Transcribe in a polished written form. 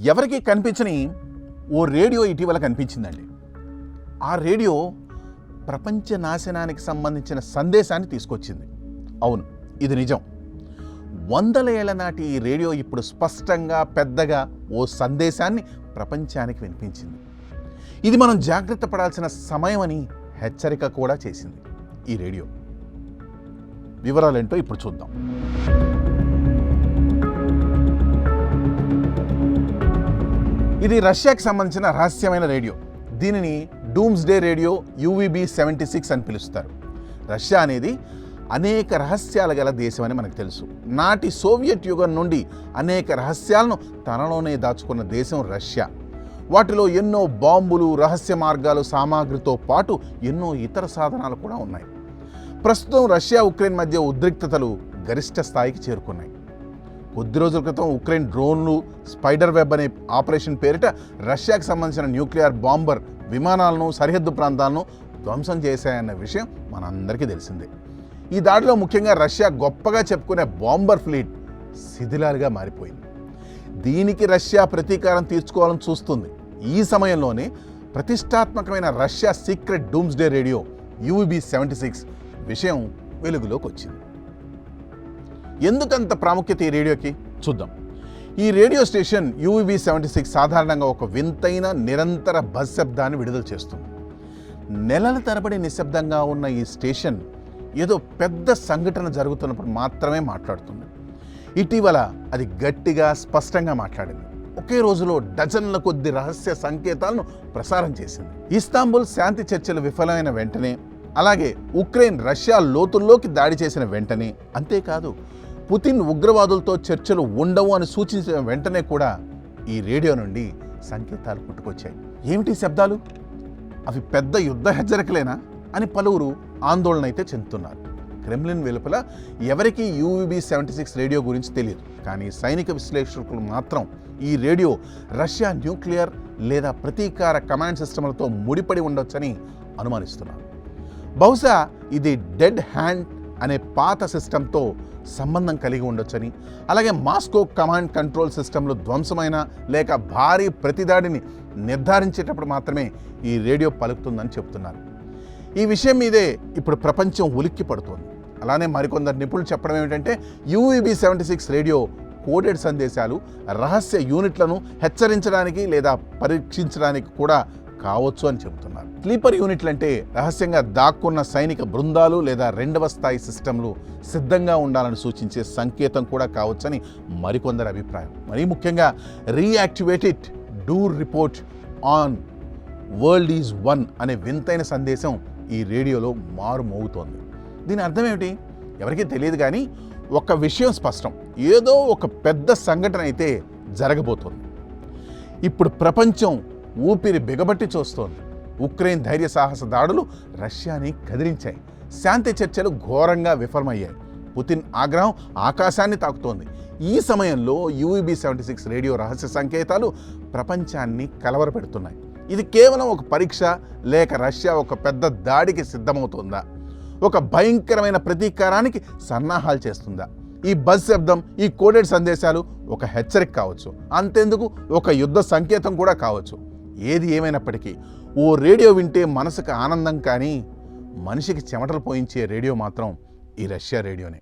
ఎవరికీ కనిపించని ఓ రేడియో ఇటీవల కనిపించిందండి. ఆ రేడియో ప్రపంచ నాశనానికి సంబంధించిన సందేశాన్ని తీసుకొచ్చింది. అవును, ఇది నిజం. వందల ఏళ్ల నాటి ఈ రేడియో ఇప్పుడు స్పష్టంగా పెద్దగా ఓ సందేశాన్ని ప్రపంచానికి వినిపించింది. ఇది మనం జాగ్రత్త పడాల్సిన సమయం అని హెచ్చరిక కూడా చేసింది ఈ రేడియో. వివరాలేంటో ఇప్పుడు చూద్దాం. ఇది రష్యాకి సంబంధించిన రహస్యమైన రేడియో. దీనిని డూమ్స్డే రేడియో UVB-76 అని పిలుస్తారు. రష్యా అనేది అనేక రహస్యాలు గల దేశం అని మనకు తెలుసు. నాటి సోవియట్ యుగం నుండి అనేక రహస్యాలను తనలోనే దాచుకున్న దేశం రష్యా. వాటిలో ఎన్నో బాంబులు, రహస్య మార్గాలు, సామాగ్రితో పాటు ఎన్నో ఇతర సాధనాలు కూడా ఉన్నాయి. ప్రస్తుతం రష్యా ఉక్రెయిన్ మధ్య ఉద్రిక్తతలు గరిష్ట స్థాయికి చేరుకున్నాయి. కొద్ది రోజుల క్రితం ఉక్రెయిన్ డ్రోన్లు, స్పైడర్ వెబ్ అనే ఆపరేషన్ పేరిట రష్యాకు సంబంధించిన న్యూక్లియర్ బాంబర్ విమానాలను, సరిహద్దు ప్రాంతాలను ధ్వంసం చేశాయన్న విషయం మనందరికీ తెలిసిందే. ఈ దాడిలో ముఖ్యంగా రష్యా గొప్పగా చెప్పుకునే బాంబర్ ఫ్లీట్ శిథిలాలుగా మారిపోయింది. దీనికి రష్యా ప్రతీకారం తీర్చుకోవాలని చూస్తుంది. ఈ సమయంలోనే ప్రతిష్టాత్మకమైన Russia secret doomsday radio UVB-76 విషయం వెలుగులోకి వచ్చింది. ఎందుకంత ప్రాముఖ్యత ఈ రేడియోకి చూద్దాం. ఈ రేడియో స్టేషన్ UVB-76 సాధారణంగా ఒక వింతైన నిరంతర బజ్ శబ్దాన్ని విడుదల చేస్తుంది. నెలల తరబడి నిశ్శబ్దంగా ఉన్న ఈ స్టేషన్ ఏదో పెద్ద సంఘటన జరుగుతున్నప్పుడు మాత్రమే మాట్లాడుతుంది. ఇటీవల అది గట్టిగా, స్పష్టంగా మాట్లాడింది. ఒకే రోజులో డజన్ల కొద్ది రహస్య సంకేతాలను ప్రసారం చేసింది. ఇస్తాంబుల్ శాంతి చర్చలు విఫలమైన వెంటనే, అలాగే ఉక్రెయిన్ రష్యా లోతుల్లోకి దాడి చేసిన వెంటనే, అంతేకాదు పుతిన్ ఉగ్రవాదులతో చర్చలు ఉండవు అని సూచించిన వెంటనే కూడా ఈ రేడియో నుండి సంకేతాలు పుట్టుకొచ్చాయి. ఏమిటి శబ్దాలు? అవి పెద్ద యుద్ధ హెచ్చరికలేనా అని పలువురు ఆందోళన అయితే చెందుతున్నారు. క్రెమ్లిన్ వెలుపల ఎవరికీ UVB-76 రేడియో గురించి తెలియదు. కానీ సైనిక విశ్లేషకులు మాత్రం ఈ రేడియో రష్యా న్యూక్లియర్ లేదా ప్రతీకార కమాండ్ సిస్టమ్లతో ముడిపడి ఉండొచ్చని అనుమానిస్తున్నారు. బహుశా ఇది డెడ్ హ్యాండ్ అనే పాత సిస్టంతో సంబంధం కలిగి ఉండొచ్చని, అలాగే మాస్కో కమాండ్ కంట్రోల్ సిస్టంలు ధ్వంసమైన లేక భారీ ప్రతిదాడిని నిర్ధారించేటప్పుడు మాత్రమే ఈ రేడియో పలుకుతుందని చెబుతున్నారు. ఈ విషయం మీదే ఇప్పుడు ప్రపంచం ఉలిక్కి పడుతోంది. అలానే మరికొందరు నిపుణులు చెప్పడం ఏమిటంటే UVB-76 రేడియో కోడెడ్ సందేశాలు రహస్య యూనిట్లను హెచ్చరించడానికి లేదా పరీక్షించడానికి కూడా కావచ్చు అని చెబుతున్నారు. స్లీపర్ యూనిట్లు అంటే రహస్యంగా దాక్కున్న సైనిక బృందాలు లేదా రెండవ స్థాయి సిస్టంలు సిద్ధంగా ఉండాలని సూచించే సంకేతం కూడా కావచ్చని మరికొందరి అభిప్రాయం. మరీ ముఖ్యంగా reactivated do report on world is one అనే వింతైన సందేశం ఈ రేడియోలో మారుమోగుతోంది. దీని అర్థం ఏమిటి? ఎవరికీ తెలియదు, కానీ ఒక విషయం స్పష్టం. ఏదో ఒక పెద్ద సంఘటన అయితే జరగబోతోంది. ఇప్పుడు ప్రపంచం ఊపిరి బిగబట్టి చూస్తోంది. ఉక్రెయిన్ ధైర్య సాహస దాడులు రష్యాని కదిలించాయి. శాంతి చర్చలు ఘోరంగా విఫలమయ్యాయి. పుతిన్ ఆగ్రహం ఆకాశాన్ని తాకుతోంది. ఈ సమయంలో UVB-76 రేడియో రహస్య సంకేతాలు ప్రపంచాన్ని కలవరపెడుతున్నాయి. ఇది కేవలం ఒక పరీక్ష, లేక రష్యా ఒక పెద్ద దాడికి సిద్ధమవుతుందా? ఒక భయంకరమైన ప్రతీకారానికి సన్నాహాలు చేస్తుందా? ఈ బజ్ శబ్దం, ఈ కోడెడ్ సందేశాలు ఒక హెచ్చరిక కావచ్చు, అంతెందుకు ఒక యుద్ధ సంకేతం కూడా కావచ్చు. ఏది ఏమైనప్పటికీ ఓ రేడియో వింటే మనసుకు ఆనందం, కానీ మనిషికి చెమటలు పోయించే రేడియో మాత్రం ఈ రష్యా రేడియోనే.